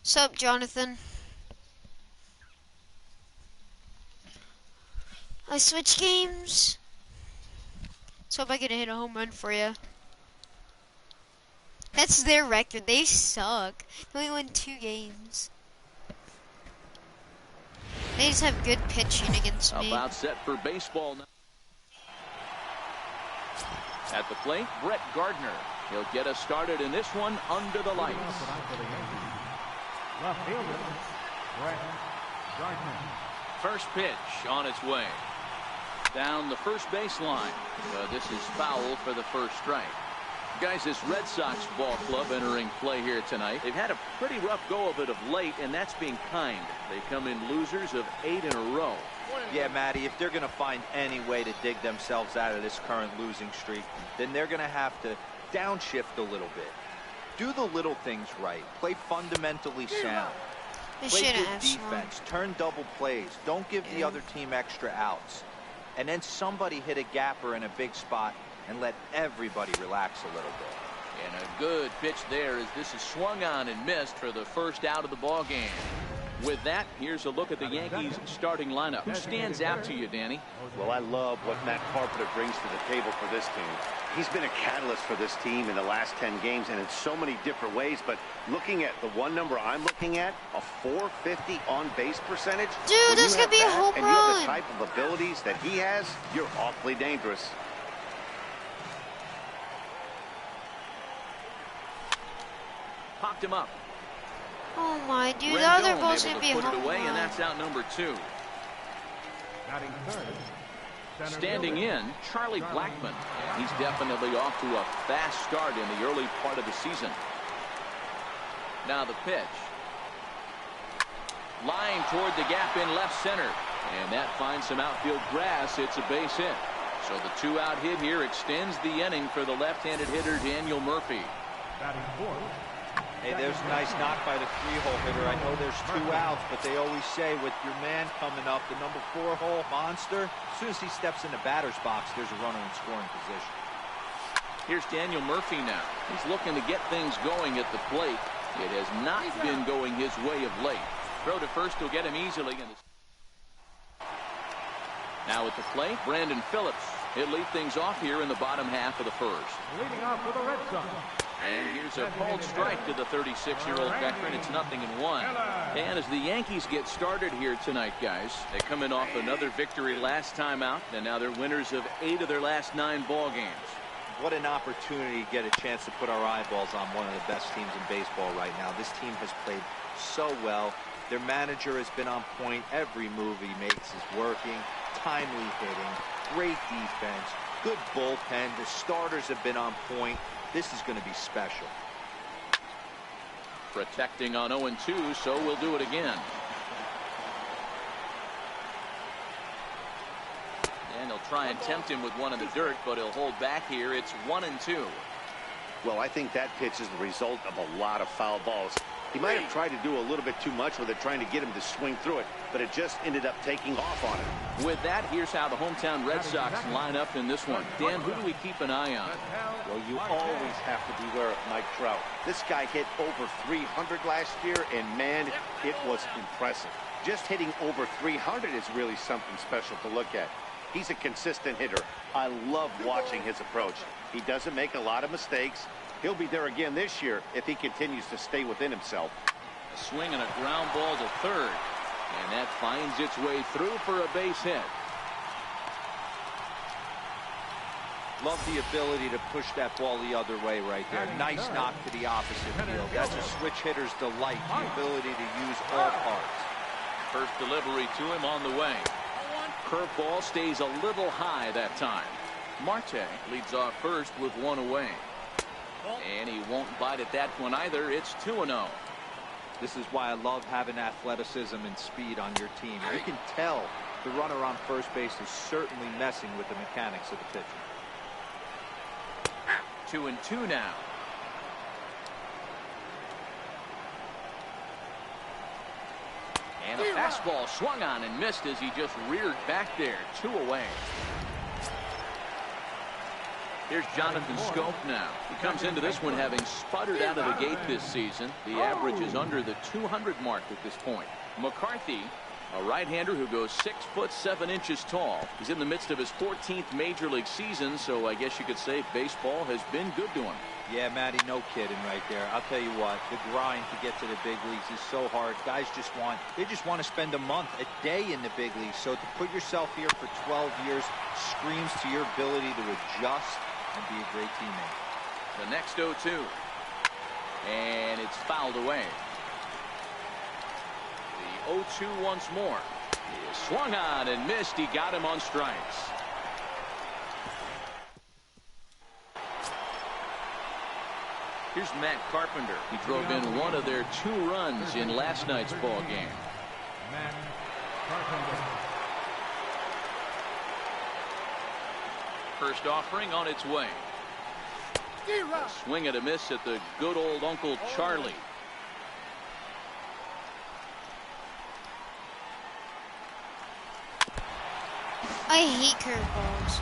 Sup, Jonathan? I switch games. So if I can hit a home run for you. That's their record. They suck. They only won 2 games. They just have good pitching against me. About set for baseball now. At the plate, Brett Gardner. He'll get us started in this one under the lights. Left fielder, Brett Gardner. First pitch on its way. Down the first baseline. This is foul for the first strike. Guys, this Red Sox ball club entering play here tonight. They've had a pretty rough go of it of late, and that's being kind. They come in losers of 8 in a row. Yeah, Matty, if they're going to find any way to dig themselves out of this current losing streak, then they're going to have to downshift a little bit. Do the little things right. Play fundamentally sound. Play good defense. Turn double plays. Don't give the other team extra outs. And then somebody hit a gapper in a big spot and let everybody relax a little bit. And a good pitch there as this is swung on and missed for the first out of the ball game. With that, here's a look at the Yankees starting lineup. Who stands out to you, Danny? Well, I love what Matt Carpenter brings to the table for this team. He's been a catalyst for this team in the last 10 games and in so many different ways. But looking at the one number I'm looking at, a 450 on-base percentage. Dude, this could be a home run. And you have the type of abilities that he has, you're awfully dangerous. Popped him up. Oh my, dude, the Rendon other ball's able gonna be a to put home it away, run. and that's out number 2. Batting third, center Standing fielder, in, Charlie Blackmon. He's definitely off to a fast start in the early part of the season. Now the pitch. Line toward the gap in left center. And that finds some outfield grass. It's a base hit. So the 2-out hit here extends the inning for the left-handed hitter Daniel Murphy. batting fourth. Hey, there's a nice knock by the 3-hole hitter. I know there's 2 outs, but they always say with your man coming up, the number 4-hole monster, as soon as he steps in the batter's box, there's a runner in scoring position. Here's Daniel Murphy now. He's looking to get things going at the plate. It has not been going his way of late. Throw to first will get him easily. Now at the plate, Brandon Phillips. He'll lead things off here in the bottom half of the first. Leading off for the Red Sox. And here's a called strike to the 36-year-old veteran. It's 0-1. And as the Yankees get started here tonight, guys, they come in off another victory last time out, and now they're winners of 8 of their last 9 ball games. What an opportunity to get a chance to put our eyeballs on one of the best teams in baseball right now. This team has played so well. Their manager has been on point. Every move he makes is working. Timely hitting, great defense, good bullpen. The starters have been on point. This is going to be special. Protecting on 0-2, so we'll do it again. And they'll try and tempt him with one in the dirt, but he'll hold back here. It's 1-2. Well, I think that pitch is the result of a lot of foul balls. He might have tried to do a little bit too much with it, trying to get him to swing through it, but it just ended up taking off on him. With that, here's how the hometown Red Sox line up in this one. Dan, who do we keep an eye on? Well, you always have to beware of Mike Trout. This guy hit over 300 last year, and man, it was impressive. Just hitting over 300 is really something special to look at. He's a consistent hitter. I love watching his approach. He doesn't make a lot of mistakes. He'll be there again this year if he continues to stay within himself. A swing and a ground ball to third. And that finds its way through for a base hit. Love the ability to push that ball the other way right there. Nice knock to the opposite field. That's a switch hitter's delight, the ability to use all parts. First delivery to him on the way. Curveball stays a little high that time. Marte leads off first with one away. And he won't bite at that one either. It's 2-0. This is why I love having athleticism and speed on your team. You can tell the runner on first base is certainly messing with the mechanics of the pitcher. 2-2 now. And a fastball swung on and missed as he just reared back there. 2 away. Here's Jonathan Scope now. He comes into this one having sputtered out of the gate this season. The average is under the 200 mark at this point. McCarthy, a right-hander who goes 6'7" tall. He's in the midst of his 14th major league season, so I guess you could say baseball has been good to him. Yeah, Matty, no kidding right there. I'll tell you what, the grind to get to the big leagues is so hard. Guys just want to spend a month, a day in the big leagues. So to put yourself here for 12 years screams to your ability to adjust and be a great teammate. The next 0-2. And it's fouled away. The 0-2 once more. He swung on and missed. He got him on strikes. Here's Matt Carpenter. He drove in one of their 2 runs in last night's ball game. Matt Carpenter. First offering on its way. A swing and a miss at the good old Uncle Charlie. I hate curveballs.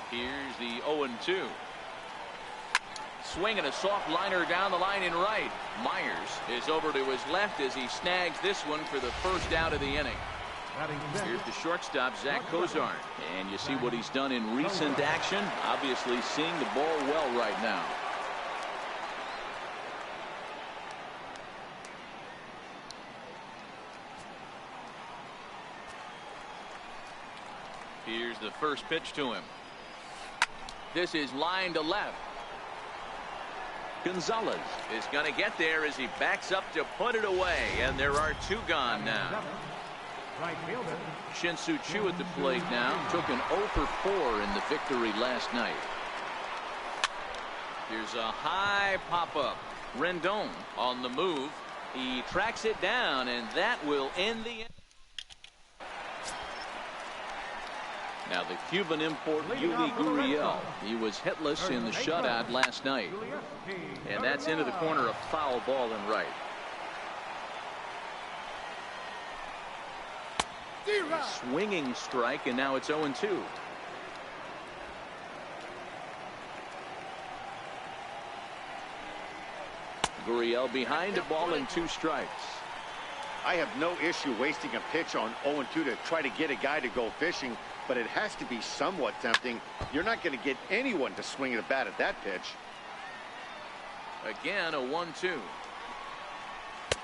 Here's the 0-2. Swing and a soft liner down the line in right. Myers is over to his left as he snags this one for the first out of the inning. Here's the shortstop, Zach Cozart. And you see what he's done in recent action. Obviously seeing the ball well right now. Here's the first pitch to him. This is line to left. Gonzalez is going to get there as he backs up to put it away. And there are 2 gone now. Right fielder. Shin-Soo Choo at the plate now. Took an 0 for 4 in the victory last night. Here's a high pop-up. Rendon on the move. He tracks it down, and that will end the inning. Now the Cuban import, Yuli Gurriel. He was hitless in the shutout last night. And that's into the corner, a foul ball and right. Swinging strike, and now it's 0-2. Gurriel behind a ball and 2 strikes. I have no issue wasting a pitch on 0-2 to try to get a guy to go fishing, but it has to be somewhat tempting. You're not going to get anyone to swing a bat at that pitch. Again, a 1-2.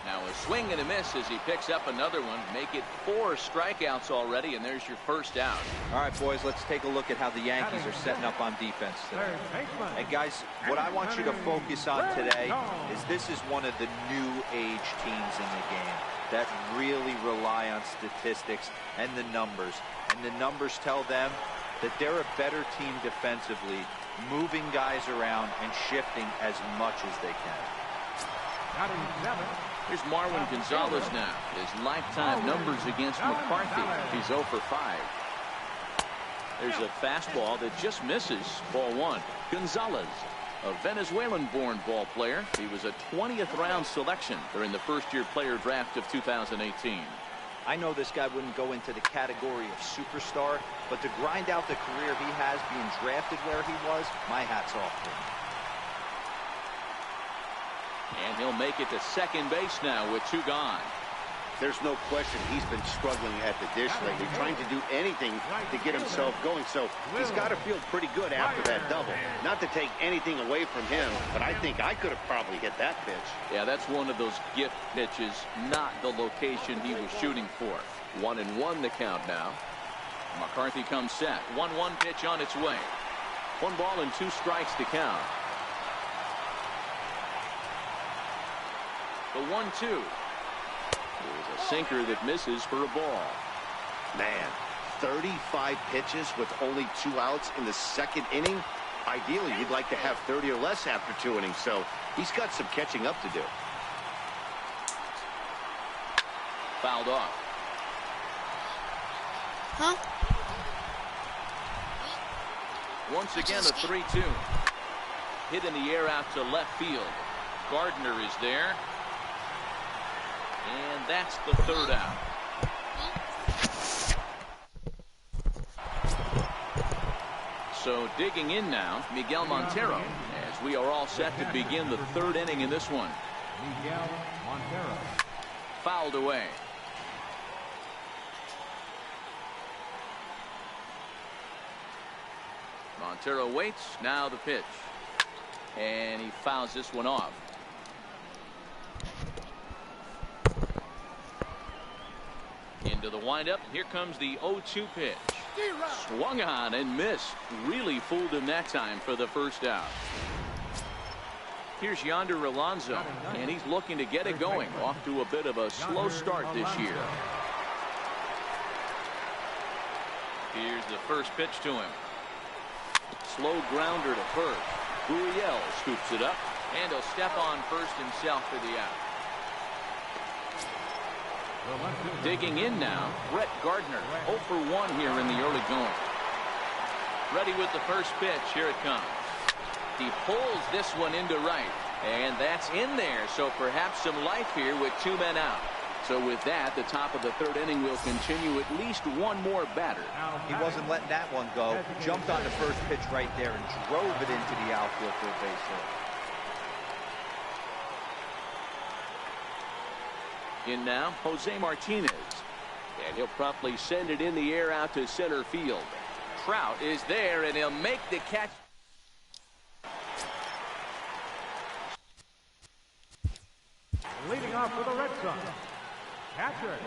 Now a swing and a miss as he picks up another one. Make it 4 strikeouts already, and there's your first out. All right, boys, let's take a look at how the Yankees are setting up on defense today. And guys, what I want you to focus on today is this is one of the new age teams in the game that really rely on statistics and the numbers. And the numbers tell them that they're a better team defensively, moving guys around and shifting as much as they can. Here's Marwin Gonzalez now. His lifetime numbers against McCarthy. He's 0 for 5. There's a fastball that just misses. Ball 1. Gonzalez. A Venezuelan-born ball player. He was a 20th round selection during the first-year player draft of 2018. I know this guy wouldn't go into the category of superstar, but to grind out the career he has being drafted where he was, my hat's off to him. And he'll make it to second base now with 2 gone. There's no question he's been struggling at the dish lately, trying to do anything to get himself going. So he's got to feel pretty good after that double. Not to take anything away from him, but I think I could have probably hit that pitch. Yeah, that's one of those gift pitches, not the location he was shooting for. 1-1 the count now. McCarthy comes set. 1-1 pitch on its way. 1 ball and 2 strikes to count. The 1-2. There's a sinker that misses for a ball. Man, 35 pitches with only 2 outs in the second inning. Ideally, you'd like to have 30 or less after 2 innings, so he's got some catching up to do. Fouled off. Huh? Once again, a 3-2. Hit in the air out to left field. Gardner is there. And that's the 3rd out. So digging in now, Miguel Montero, as we are all set to begin the 3rd inning in this one. Miguel Montero. Fouled away. Montero waits. Now the pitch. And he fouls this one off. Into the windup. Here comes the 0-2 pitch. Swung on and missed. Really fooled him that time for the 1st out. Here's Yonder Alonso, and he's looking to get it going. Off to a bit of a slow start this year. Here's the first pitch to him. Slow grounder to first. Gurriel scoops it up, and he'll step on first himself for the out. Digging in now, Brett Gardner, 0 for 1 here in the early going. Ready with the first pitch. Here it comes. He pulls this one into right, and that's in there. So perhaps some life here with 2 men out. So with that, the top of the 3rd inning will continue at least 1 more batter. He wasn't letting that one go. Jumped on the first pitch right there and drove it into the outfield for a base hit. In now, Jose Martinez. And he'll promptly send it in the air out to center field. Trout is there, and he'll make the catch. Leading off for the Red Sox, catcher,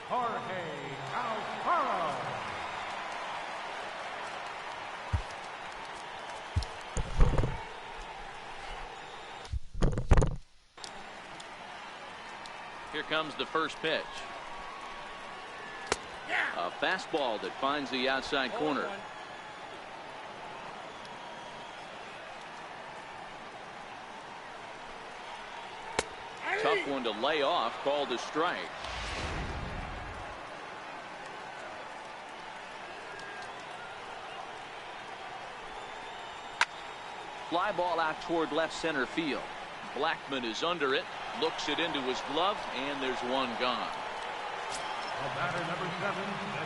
Jorge Alfaro. Here comes the first pitch. A fastball that finds the outside corner. Tough one to lay off, called a strike. Fly ball out toward left center field. Blackman is under it, looks it into his glove, and there's 1 gone. Batter number 7.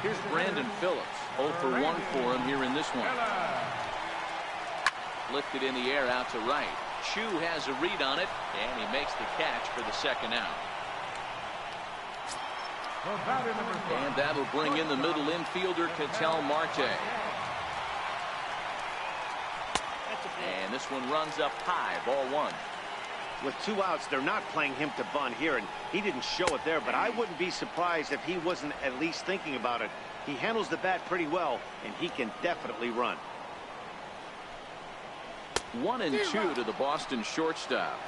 Here's Brandon Phillips. 0 for 1 for him here in this one. Lifted in the air out to right. Chu has a read on it, and he makes the catch for the 2nd out. And that'll bring in the middle infielder, Ketel Marte. And this one runs up high, ball 1. With 2 outs, they're not playing him to bunt here, and he didn't show it there, but I wouldn't be surprised if he wasn't at least thinking about it. He handles the bat pretty well, and he can definitely run. 1-2 to the Boston shortstop.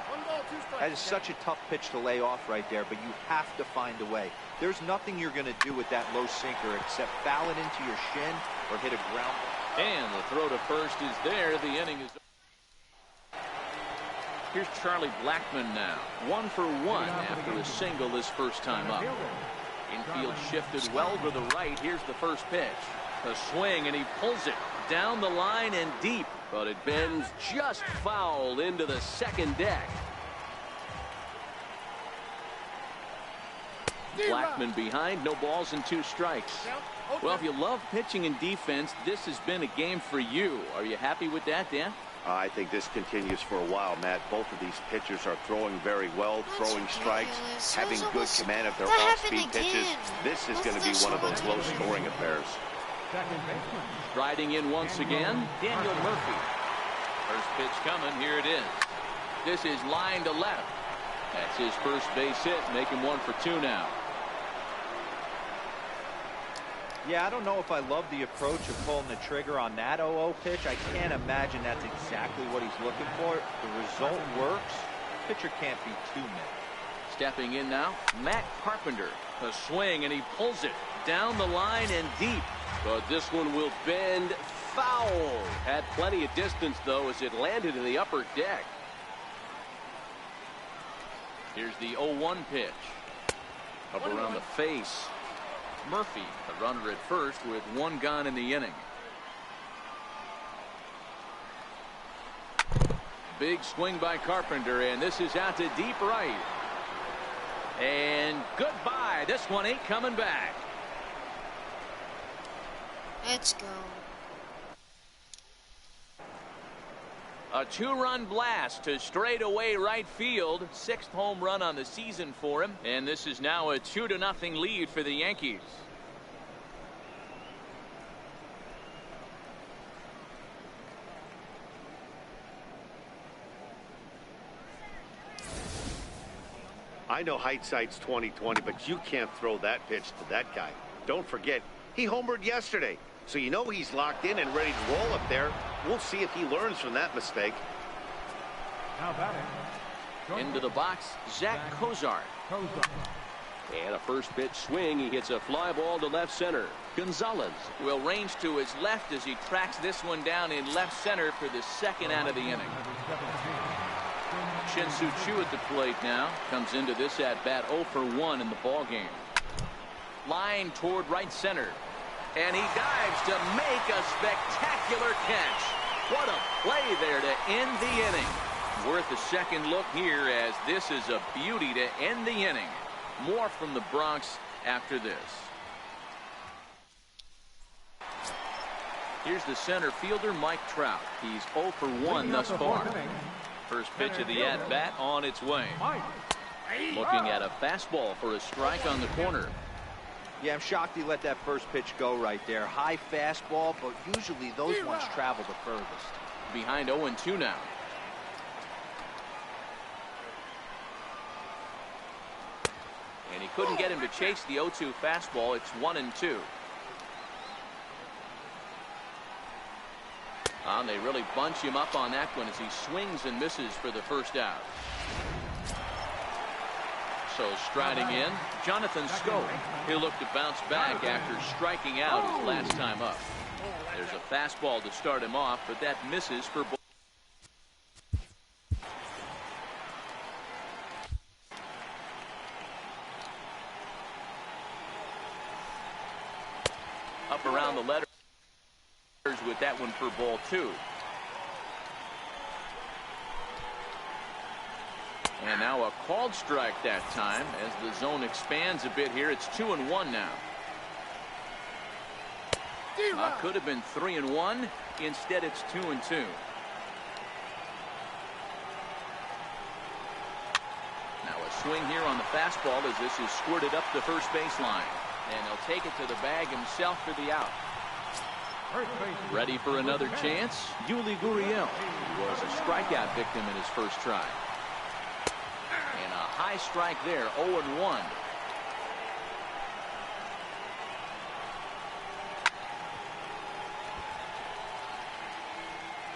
That is such a tough pitch to lay off right there, but you have to find a way. There's nothing you're going to do with that low sinker except foul it into your shin or hit a ground ball. And the throw to first is there. The inning is. Here's Charlie Blackman now. 1 for 1 after a single his first time up. Infield shifted well to the right. Here's the first pitch. A swing, and he pulls it. down the line and deep, but it bends just foul into the second deck. Blackman behind, no balls and 2 strikes. Well, if you love pitching and defense, this has been a game for you. Are you happy with that, Dan? I think this continues for a while, Matt. Both of these pitchers are throwing very well, throwing strikes, having good command of their off-speed pitches. This is going to be one of those low-scoring affairs. Striding in once again, Daniel Murphy. First pitch coming, here it is. This is line to left. That's his first base hit, making 1 for 2 now. Yeah, I don't know if I love the approach of pulling the trigger on that 0-0 pitch. I can't imagine that's exactly what he's looking for. The result works. Pitcher can't be too mad. Stepping in now, Matt Carpenter. A swing, and he pulls it down the line and deep. But this one will bend foul. Had plenty of distance, though, as it landed in the upper deck. Here's the 0-1 pitch. Up around the face. Murphy, a runner at first with 1 gone in the inning. Big swing by Carpenter, and this is out to deep right. And goodbye. This one ain't coming back. Let's go. A 2-run blast to straightaway right field. 6th home run on the season for him. And this is now a 2-0 lead for the Yankees. I know hindsight's 20/20, but you can't throw that pitch to that guy. Don't forget, he homered yesterday. So you know he's locked in and ready to roll up there. We'll see if he learns from that mistake. Now batting. Into the box, Zach Kozar. And a first pitch swing. He hits a fly ball to left center. Gonzalez will range to his left as he tracks this one down in left center for the 2nd out of the inning. Shin-Soo Choo at the plate now. Comes into this at bat 0 for 1 in the ball game. Line toward right center. And he dives to make a spectacular catch. What a play there to end the inning. Worth a second look here, as this is a beauty to end the inning. More from the Bronx after this. Here's the center fielder, Mike Trout. He's 0 for 1 thus far. First pitch of the at-bat on its way. Looking at a fastball for a strike on the corner. Yeah, I'm shocked he let that first pitch go right there. High fastball, but usually those ones travel the furthest. Behind 0-2 now. And he couldn't get him to chase the 0-2 fastball. It's 1-2. And they really bunch him up on that one as he swings and misses for the first out. So striding in, Jonathan Scope. He'll look to bounce back after striking out his last time up. There's a fastball to start him off, but that misses for ball. Up around the letters with that one for ball 2. And now a called strike that time as the zone expands a bit here. It's 2-1 now. Could have been 3-1. Instead, it's 2-2. Now a swing here on the fastball as this is squirted up the first baseline. And he'll take it to the bag himself for the out. Ready for another chance? Yuli Gurriel, who was a strikeout victim in his first try. And a high strike there, 0-1.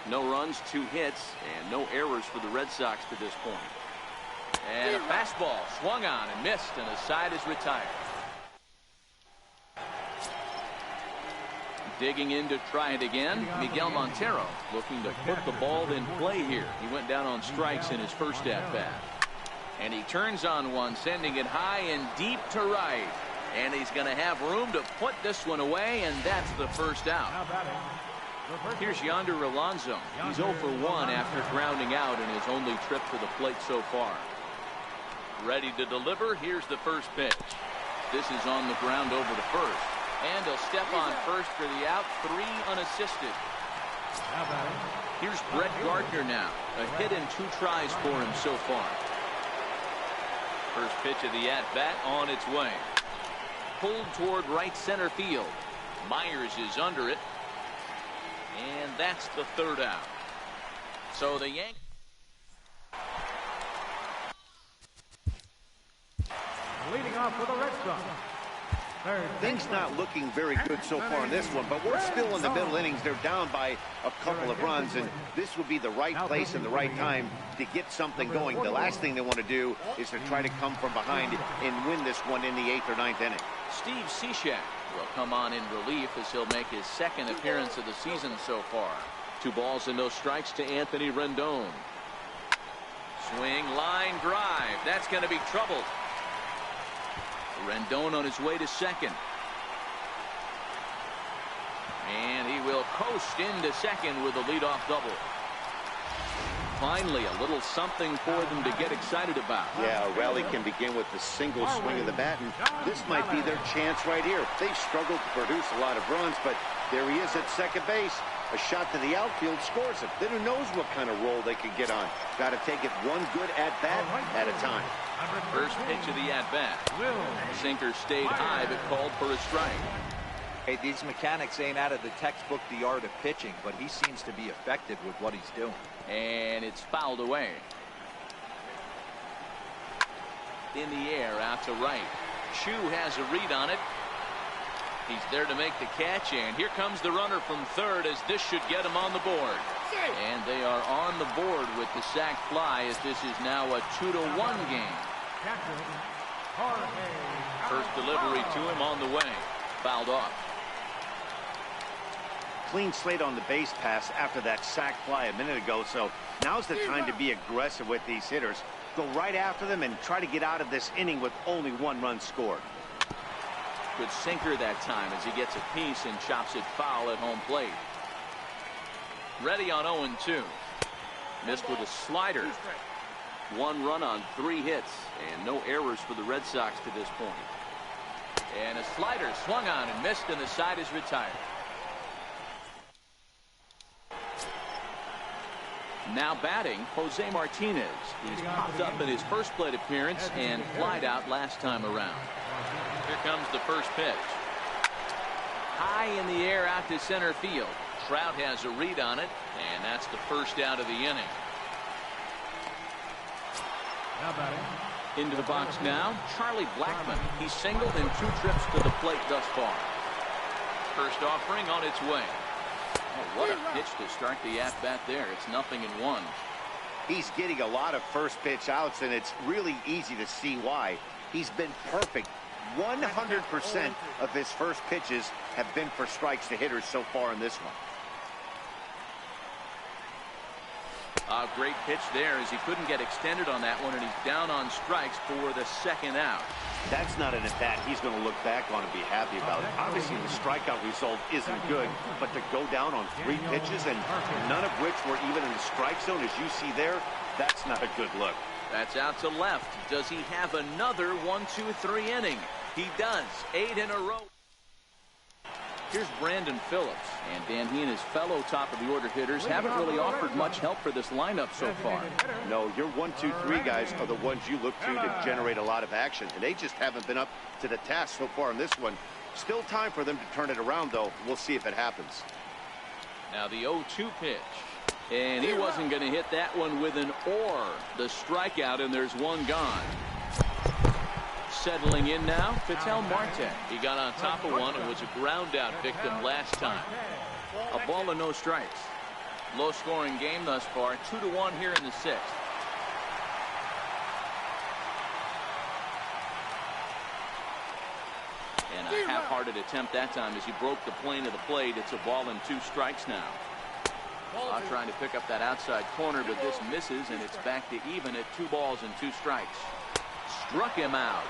No runs, 2 hits, and no errors for the Red Sox to this point. And a fastball swung on and missed, and the side is retired. Digging in to try it again, Miguel Montero looking to put the ball in play here. He went down on strikes in his first at-bat. And he turns on one, sending it high and deep to right. And he's going to have room to put this one away, and that's the first out. Here's Yonder Alonso. He's 0 for 1 after grounding out in his only trip to the plate so far. Ready to deliver. Here's the first pitch. This is on the ground over to first. And he'll step on first for the out. 3 unassisted. Here's Brett Gardner now. A hit and 2 tries for him so far. First pitch of the at-bat on its way. Pulled toward right center field. Myers is under it. And that's the 3rd out. So the Yankees. Leading off for the Red Sox. Things not looking very good so far in this one, but we're still in the middle innings. They're down by a couple of runs, and this would be the right place and the right time to get something going. The last thing they want to do is to try to come from behind and win this one in the 8th or 9th inning. Steve Cishek will come on in relief as he'll make his 2nd appearance of the season so far. 2 balls and no strikes to Anthony Rendon. Swing, line, drive. That's going to be trouble. Rendon on his way to 2nd. And he will coast into 2nd with a leadoff double. Finally, a little something for them to get excited about. Yeah, a rally can begin with a single swing of the bat, and this might be their chance right here. They've struggled to produce a lot of runs, but there he is at second base. A shot to the outfield scores it. Then who knows what kind of roll they could get on. Got to take it one good at-bat at a time. First pitch of the at-bat. Sinker stayed high, but called for a strike. Hey, these mechanics ain't out of the textbook, The Art of Pitching, but he seems to be effective with what he's doing. And it's fouled away. In the air, out to right. Chu has a read on it. He's there to make the catch, and here comes the runner from 3rd as this should get him on the board. And they are on the board with the sac fly as this is now a 2-1 game. First delivery to him on the way. Fouled off. Clean slate on the base pass after that sac fly a minute ago, so now's the time to be aggressive with these hitters. Go right after them and try to get out of this inning with only 1 run scored. Good sinker that time as he gets a piece and chops it foul at home plate. Ready on 0-2. Missed with a slider. 1 run on 3 hits and no errors for the Red Sox to this point. And a slider swung on and missed, and the side is retired. Now batting, Jose Martinez. He's popped up in his first plate appearance and flied out last time around. Here comes the first pitch. High in the air out to center field. Trout has a read on it, and that's the first out of the inning. Into the box now, Charlie Blackmon. He's singled in 2 trips to the plate thus far. First offering on its way. Oh, what a pitch to start the at-bat there. It's 0-1. He's getting a lot of first pitch outs, and it's really easy to see why. He's been perfect. 100% of his first pitches have been for strikes to hitters so far in this one. A great pitch there as he couldn't get extended on that one, and he's down on strikes for the 2nd out. That's not an at-bat he's going to look back on and be happy about. Obviously, the strikeout result isn't good, but to go down on 3 pitches and none of which were even in the strike zone, as you see there, that's not a good look. That's out to left. Does he have another 1-2-3 inning? He does. 8 in a row. Here's Brandon Phillips. And Dan, he and his fellow top-of-the-order hitters haven't really offered much help for this lineup so far. No, your 1-2-3 guys are the ones you look to generate a lot of action, and they just haven't been up to the task so far in this one. Still time for them to turn it around, though. We'll see if it happens. Now the 0-2 pitch. And he wasn't going to hit that one with an or. The strikeout, and there's 1 gone. Settling in now, Vitel Marte. He got on top of one and was a ground out victim last time. A ball and no strikes. Low scoring game thus far. 2-1 here in the 6th. And a half-hearted attempt that time as he broke the plane of the plate. It's a ball and 2 strikes now. Trying to pick up that outside corner, but this misses, and it's back to even at 2 balls and 2 strikes. Struck him out.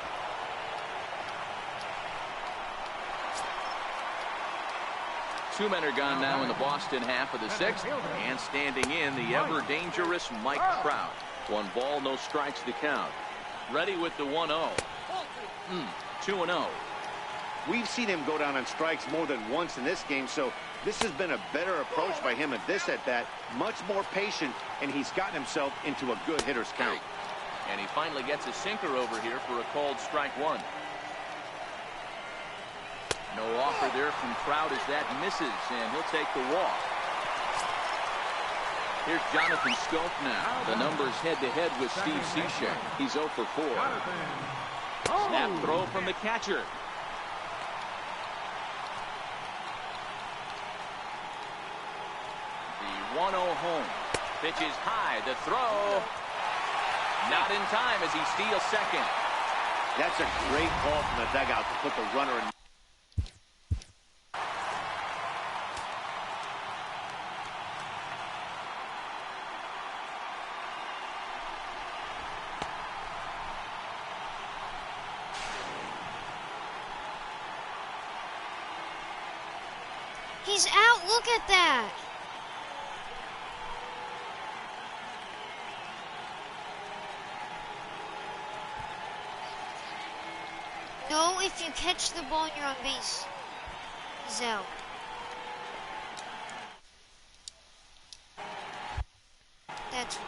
2 men are gone now in the Boston half of the 6th. And standing in, the ever-dangerous Mike Trout. 1 ball, no strikes to count. Ready with the 1-0. 2-0. We've seen him go down on strikes more than once in this game, so this has been a better approach by him at this at-bat. Much more patient, and he's gotten himself into a good hitter's count. And he finally gets a sinker over here for a called strike 1. No offer there from Trout as that misses, and he'll take the walk. Here's Jonathan Schoop now. The numbers head-to-head with Steve Cishek. He's 0 for 4. Snap throw from the catcher. The 1-0 home. Pitch is high. The throw. Not in time as he steals second. That's a great call from the dugout to put the runner in. He's out. Look at that. No, if you catch the ball and you're on base, he's out. That's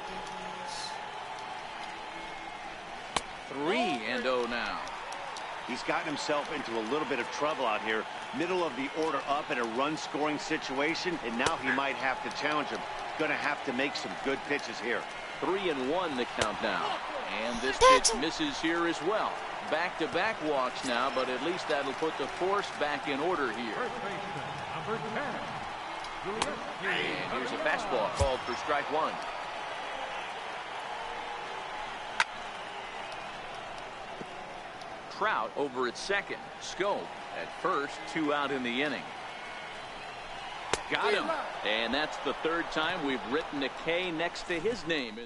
ridiculous. 3-0 now. He's gotten himself into a little bit of trouble out here. Middle of the order up in a run-scoring situation, and now he might have to challenge him. Going to have to make some good pitches here. 3-1 the count now. And this pitch misses here as well. Back-to-back walks now, but at least that'll put the force back in order here. And here's a fastball called for strike 1. Trout over at second. Schoop at first. 2 out in the inning. Got him. And that's the 3rd time we've written a K next to his name.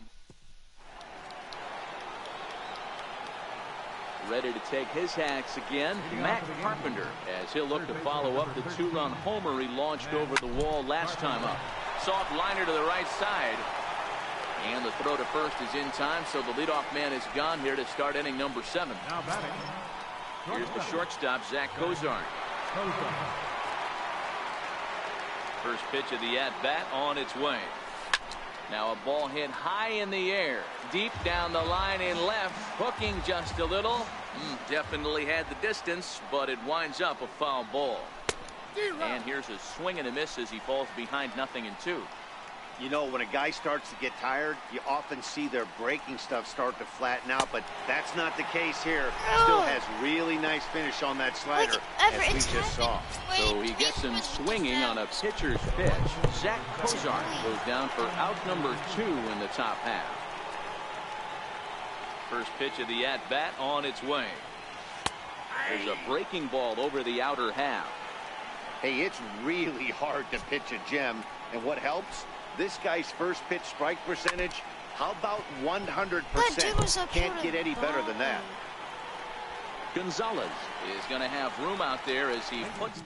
Ready to take his hacks again, Matt Carpenter, as he'll look to follow up the 2-run homer he launched over the wall last time up. Soft liner to the right side. And the throw to first is in time, so the leadoff man is gone here to start inning number 7. Now batting. Here's the shortstop, Zach Kozar. First pitch of the at-bat on its way. Now a ball hit high in the air, deep down the line in left, hooking just a little. Definitely had the distance, but it winds up a foul ball. And here's a swing and a miss as he falls behind 0-2. You know, when a guy starts to get tired, you often see their breaking stuff start to flatten out, but that's not the case here. Still has really nice finish on that slider, as we just saw. So he gets him swinging on a pitcher's pitch. Zach Kozar goes down for out number 2 in the top half. First pitch of the at-bat on its way. There's a breaking ball over the outer half. Hey, it's really hard to pitch a gem, and what helps? This guy's first pitch strike percentage, how about 100%? Can't get any better than that. Gonzalez is going to have room out there as he puts it.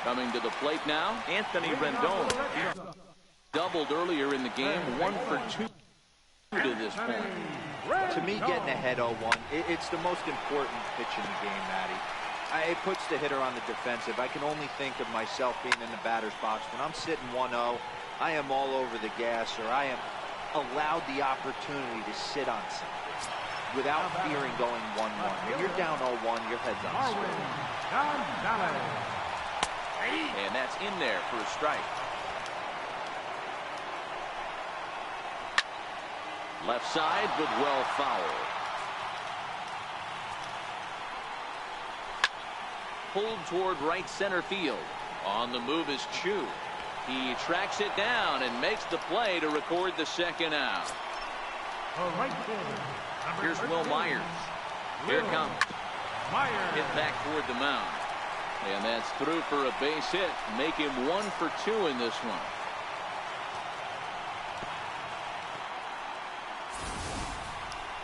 Coming to the plate now, Anthony Rendon. Doubled earlier in the game, 1 for 2 to this point. To me, getting ahead 0-1, it's the most important pitch in the game, Matty. It puts the hitter on the defensive. I can only think of myself being in the batter's box. When I'm sitting 1-0, I am all over the gas, or I am allowed the opportunity to sit on something without fearing going 1-1. When you're down 0-1, your head's on straight. And that's in there for a strike. Left side, but well fouled. Pulled toward right center field. On the move is Chu. He tracks it down and makes the play to record the second out. Here's Will Myers. Here it comes. Hit back toward the mound. And that's through for a base hit. Make him 1 for 2 in this one.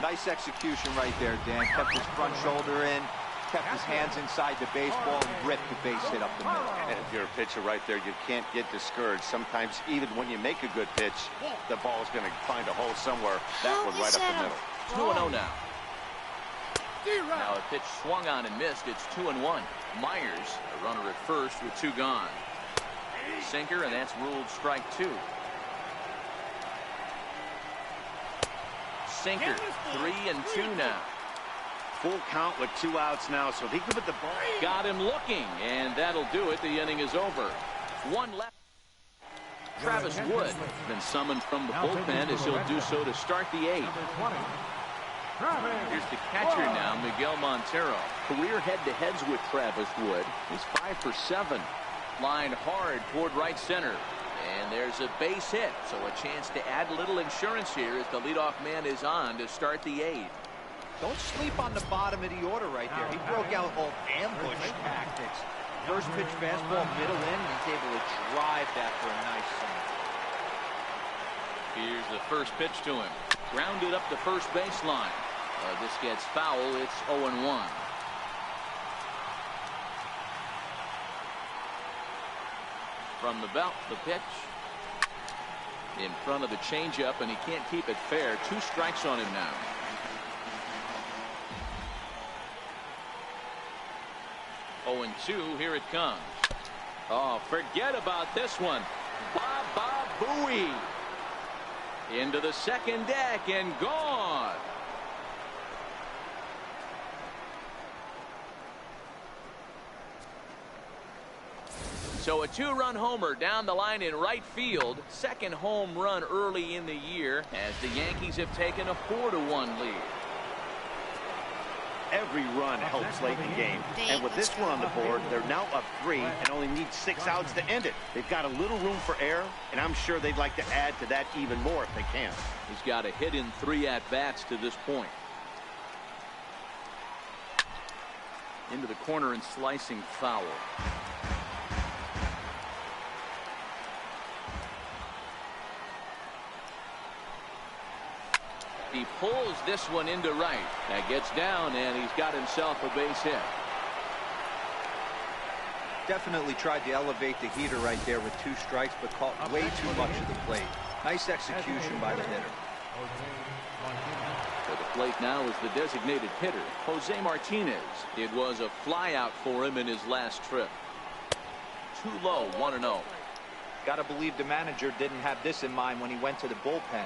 Nice execution right there, Dan. Kept his front shoulder in. kept his hands inside the baseball and ripped the base hit up the middle. And if you're a pitcher right there, you can't get discouraged. Sometimes even when you make a good pitch, the ball is going to find a hole somewhere. That one right up the middle. 2-0 now. Now a pitch swung on and missed. It's 2-1. Myers, a runner at first with 2 gone. Sinker, and that's ruled strike 2. Sinker, 3-2 now. Full count with 2 outs now, so if he can put the ball. Got him looking, and that'll do it. The inning is over. 1 left. Travis Wood been summoned from the bullpen as he'll do so to start the 8th. Here's the catcher now, Miguel Montero. Career head-to-heads with Travis Wood. He's 5 for 7. Line hard toward right center. And there's a base hit, so a chance to add a little insurance here as the leadoff man is on to start the 8th. Don't sleep on the bottom of the order right there. He broke out all ambush tactics. First pitch fastball, middle in, and he's able to drive that for a nice swing. Here's the first pitch to him. Grounded up the first baseline. This gets foul. It's 0-1. From the belt, the pitch. In front of the changeup, and he can't keep it fair. 2 strikes on him now. Oh, 2, here it comes. Oh, forget about this one. Baba Booey. Into the second deck and gone. So a 2-run homer down the line in right field. Second home run early in the year as the Yankees have taken a 4-1 lead. Every run helps late in the game. And with this one on the board, they're now up 3 and only need 6 outs to end it. They've got a little room for error, and I'm sure they'd like to add to that even more if they can. He's got a hit in 3 at-bats to this point. Into the corner and slicing foul. He pulls this one into right. That gets down, and he's got himself a base hit. Definitely tried to elevate the heater right there with 2 strikes, but caught way too much of the plate. Nice execution by the hitter. For the plate now is the designated hitter, Jose Martinez. It was a flyout for him in his last trip. Too low, 1-0. Gotta believe the manager didn't have this in mind when he went to the bullpen.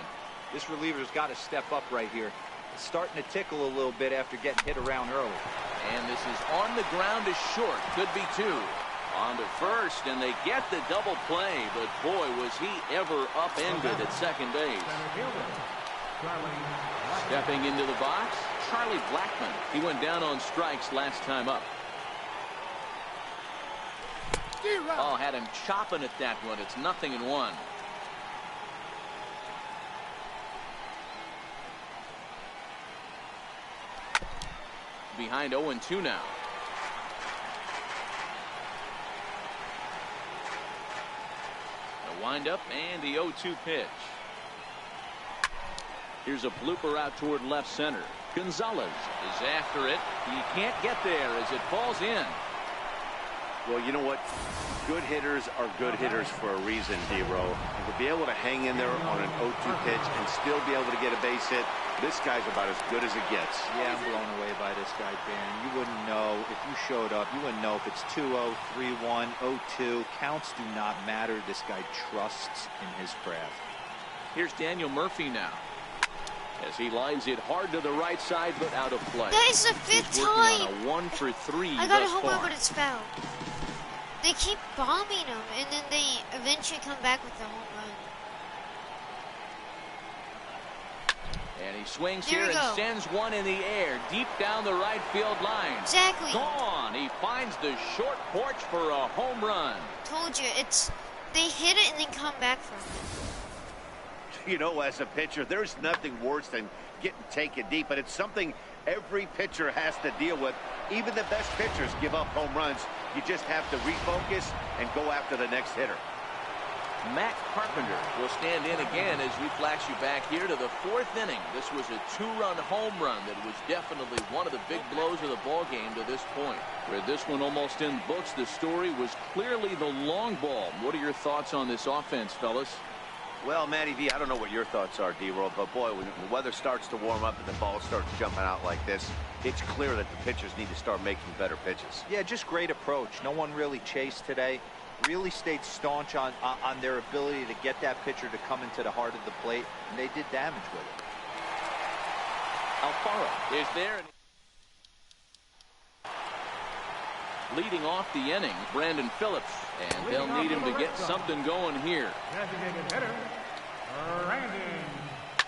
This reliever's got to step up right here. It's starting to tickle a little bit after getting hit around early. And this is on the ground to short. Could be 2. On to first, and they get the double play. But boy, was he ever upended at second base. Stepping into the box, Charlie Blackmon. He went down on strikes last time up. Oh, had him chopping at that one. It's 0-1. Behind 0-2 now. The windup and the 0-2 pitch. Here's a blooper out toward left center. Gonzalez is after it. He can't get there as it falls in. Well, you know what? Good hitters are good hitters for a reason, D-Row. And to be able to hang in there on an 0-2 pitch and still be able to get a base hit, this guy's about as good as it gets. Yeah, I'm blown away by this guy, Dan. You wouldn't know if you showed up. You wouldn't know if it's 2-0, 3-1, 0-2. Counts do not matter. This guy trusts in his craft. Here's Daniel Murphy now. As he lines it hard to the right side, but out of play. That is the 5th time. On a 1 for 3. I got a home run, but it's foul. They keep bombing him, and then they eventually come back with the home run. And he swings here and sends one in the air, deep down the right field line. Exactly. Gone. He finds the short porch for a home run. Told you, they hit it and then come back from it. You know, as a pitcher, there's nothing worse than getting taken deep, but it's something every pitcher has to deal with. Even the best pitchers give up home runs. You just have to refocus and go after the next hitter. Matt Carpenter will stand in again as we flash you back here to the 4th inning. This was a 2-run home run that was definitely one of the big blows of the ball game to this point. With this one almost in books, the story was clearly the long ball. What are your thoughts on this offense, fellas? Well, Matty V, I don't know what your thoughts are, D-Roll, but boy, when the weather starts to warm up and the ball starts jumping out like this, it's clear that the pitchers need to start making better pitches. Yeah, just great approach. No one really chased today. Really stayed staunch on their ability to get that pitcher to come into the heart of the plate, and they did damage with it. Alfaro is there. Leading off the inning, Brandon Phillips, and they'll need him to get something going here. Designated hitter, Brandon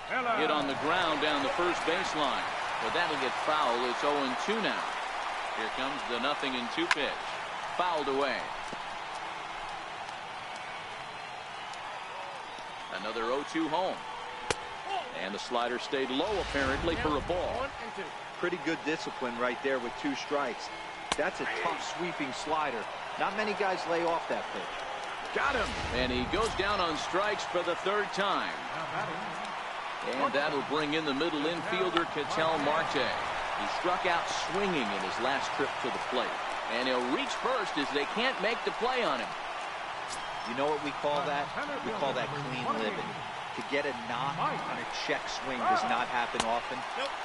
Phillips. Hit on the ground down the first baseline, but that'll get foul. It's 0-2 now. Here comes the 0-2 pitch. Fouled away. Another 0-2 home. And the slider stayed low apparently for a ball. Pretty good discipline right there with 2 strikes. That's a tough sweeping slider. Not many guys lay off that pitch. Got him. And he goes down on strikes for the 3rd time. And that'll bring in the middle infielder, Ketel Marte. He struck out swinging in his last trip to the plate. And he'll reach first as they can't make the play on him. You know what we call that? We call that clean living. To get a knock on a check swing does not happen often.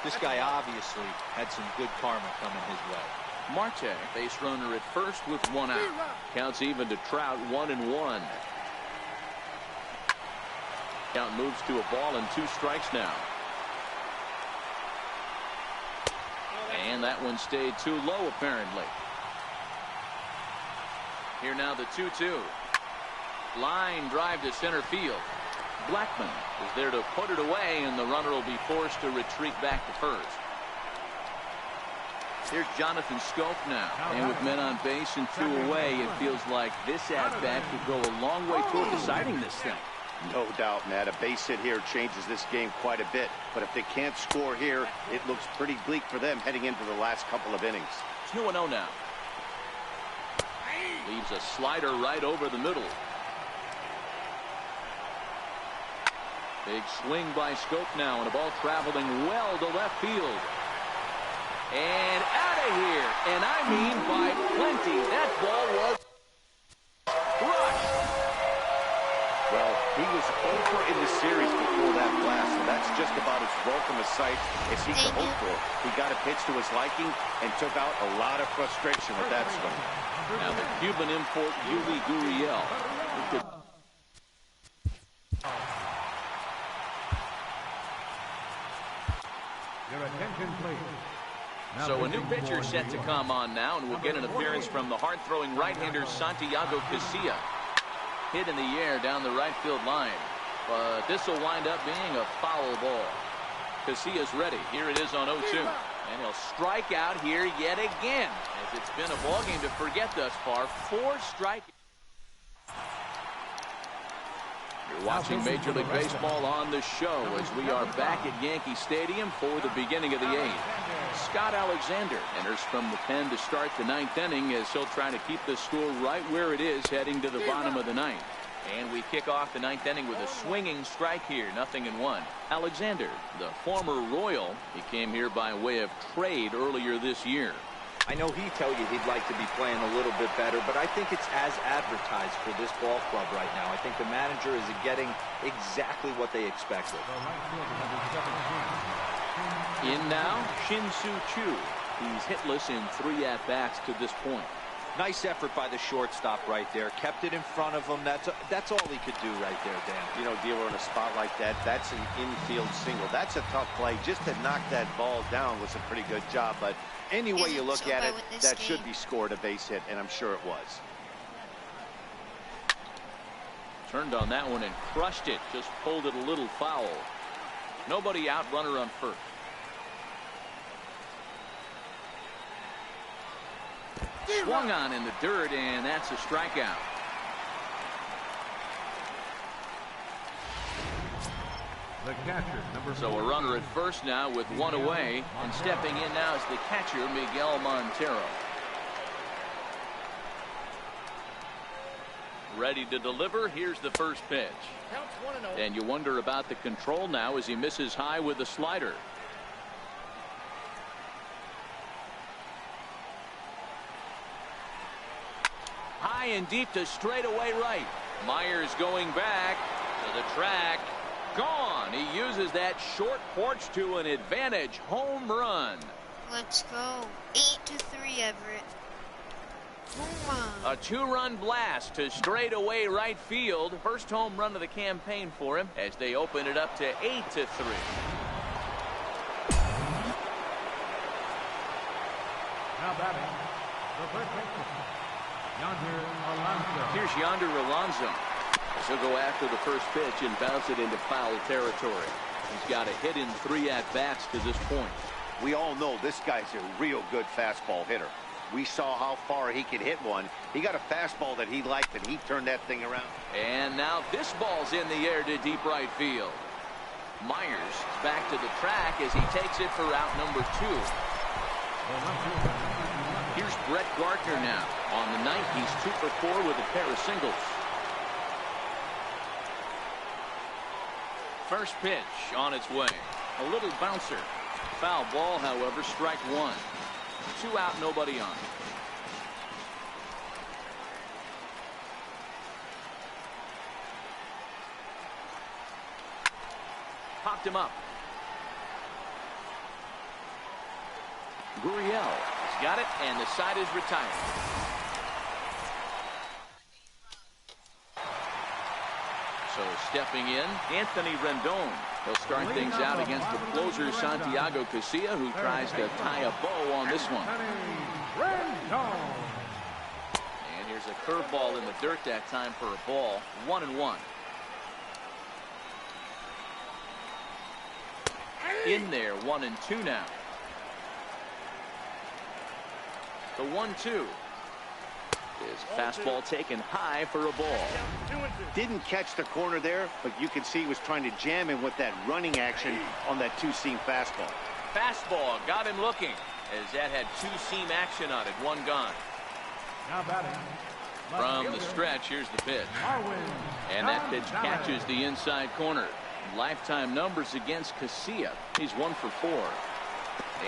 This guy obviously had some good karma coming his way. Marte, base runner at first with 1 out. Counts even to Trout, 1-1. Count moves to a ball and 2 strikes now. And that one stayed too low apparently. Here now the 2-2. Line drive to center field. Blackman is there to put it away, and the runner will be forced to retreat back to first. Here's Jonathan Scope now, and with men on base and 2 away, it feels like this at-bat could go a long way toward deciding this thing. No doubt, Matt. A base hit here changes this game quite a bit. But if they can't score here, it looks pretty bleak for them heading into the last couple of innings. 2-0 now. Leaves a slider right over the middle. Big swing by Scope now, and a ball traveling well to left field. And out of here. And I mean by plenty. That ball was crushed. Well, he was over in the series before that blast, so that's just about as welcome a sight as he could hope for. He got a pitch to his liking and took out a lot of frustration with that swing. Now the Cuban import, Yuli Gurriel. Your attention, please. So a new pitcher set to come on now, and we'll get an appearance from the hard-throwing right-hander Santiago Casilla. Hit in the air down the right field line, but this will wind up being a foul ball. Casilla's ready. Here it is on 0-2, and he'll strike out here yet again, as it's been a ball game to forget thus far. 4 strike. You're watching Major League Baseball on the show as we are back at Yankee Stadium for the beginning of the 8th. Scott Alexander enters from the pen to start the 9th inning as he'll try to keep the score right where it is heading to the bottom of the 9th. And we kick off the 9th inning with a swinging strike here, 0-1. Alexander, the former Royal, he came here by way of trade earlier this year. I know he'd tell you he'd like to be playing a little bit better, but I think it's as advertised for this ball club right now. I think the manager is getting exactly what they expected. The right fielder, number 17. In now, Shin-Soo Choo. He's hitless in 3 at-bats to this point. Nice effort by the shortstop right there. Kept it in front of him. That's all he could do right there, Dan. You know, Dealer, in a spot like that, that's an infield single. That's a tough play. Just to knock that ball down was a pretty good job, but any way you look at it, that should be scored a base hit, and I'm sure it was. Turned on that one and crushed it. Just pulled it a little foul. Nobody out, runner on first. Swung on in the dirt, and that's a strikeout. The catcher, number So a runner at first now with 1 away, and stepping in now is the catcher, Miguel Montero. Ready to deliver. Here's the first pitch. And you wonder about the control now as he misses high with the slider. High and deep to straightaway right. Myers going back to the track. Gone. He uses that short porch to an advantage home run. Let's go. 8-3, Everett. Home run. A 2-run blast to straightaway right field. First home run of the campaign for him as they open it up to 8-3. Now batting, the first baseman, Yonder Alonso. Here's Yonder Alonso. He'll go after the first pitch and bounce it into foul territory. He's got a hit in 3 at-bats to this point. We all know this guy's a real good fastball hitter. We saw how far he could hit one. He got a fastball that he liked, and he turned that thing around. And now this ball's in the air to deep right field. Myers back to the track as he takes it for out number 2. Here's Brett Gardner now. On the night, he's 2 for 4 with a pair of singles. First pitch on its way. A little bouncer. Foul ball, however, strike 1. 2 out, nobody on. Popped him up. Gurriel has got it, and the side is retired. So stepping in, Anthony Rendon. He'll start things out against the closer, Santiago Casilla, who tries to tie a bow on this one. And here's a curveball in the dirt that time for a ball. 1-1. In there, 1-2 now. The 1-2. His fastball taken high for a ball. Didn't catch the corner there, but you can see he was trying to jam him with that running action on that 2-seam fastball. Fastball got him looking as that had 2-seam action on it. 1 gone. Now batting. From the stretch, here's the pitch. And that pitch catches the inside corner. Lifetime numbers against Casilla. He's 1 for 4.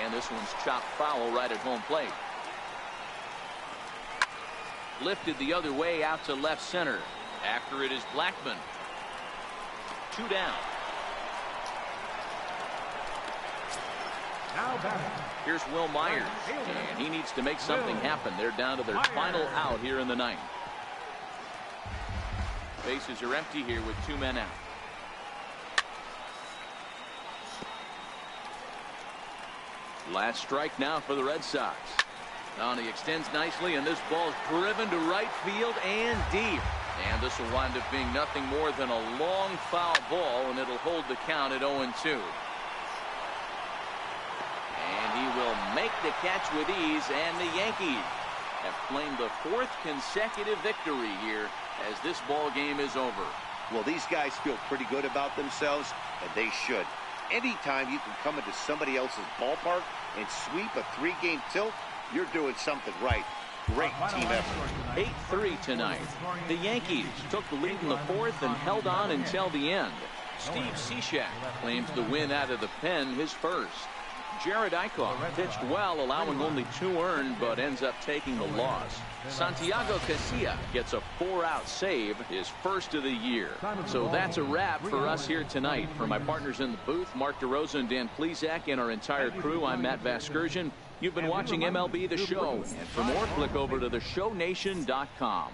And this one's chopped foul right at home plate. Lifted the other way out to left center. After it is Blackman. 2 down. Now batting. Here's Will Myers, and he needs to make something happen. They're down to their final out here in the 9th. Bases are empty here with 2 men out. Last strike now for the Red Sox. Now he extends nicely, and this ball's driven to right field and deep. And this will wind up being nothing more than a long foul ball, and it'll hold the count at 0-2. And he will make the catch with ease, and the Yankees have claimed the 4th consecutive victory here as this ball game is over. Well, these guys feel pretty good about themselves, and they should. Anytime you can come into somebody else's ballpark and sweep a 3-game tilt, you're doing something right. Great team effort. 8-3 tonight. The Yankees took the lead in the 4th and held on until the end. Steve Cishek claims the win out of the pen, his first. Jared Eichhoff pitched well, allowing only 2 earned, but ends up taking the loss. Santiago Casilla gets a 4-out save, his first of the year. So that's a wrap for us here tonight. For my partners in the booth, Mark DeRosa and Dan Plesac, and our entire crew, I'm Matt Vasgersian. You've been watching MLB The Show, and for more, click over to theshownation.com.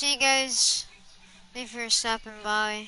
See you guys. Thanks for stopping by.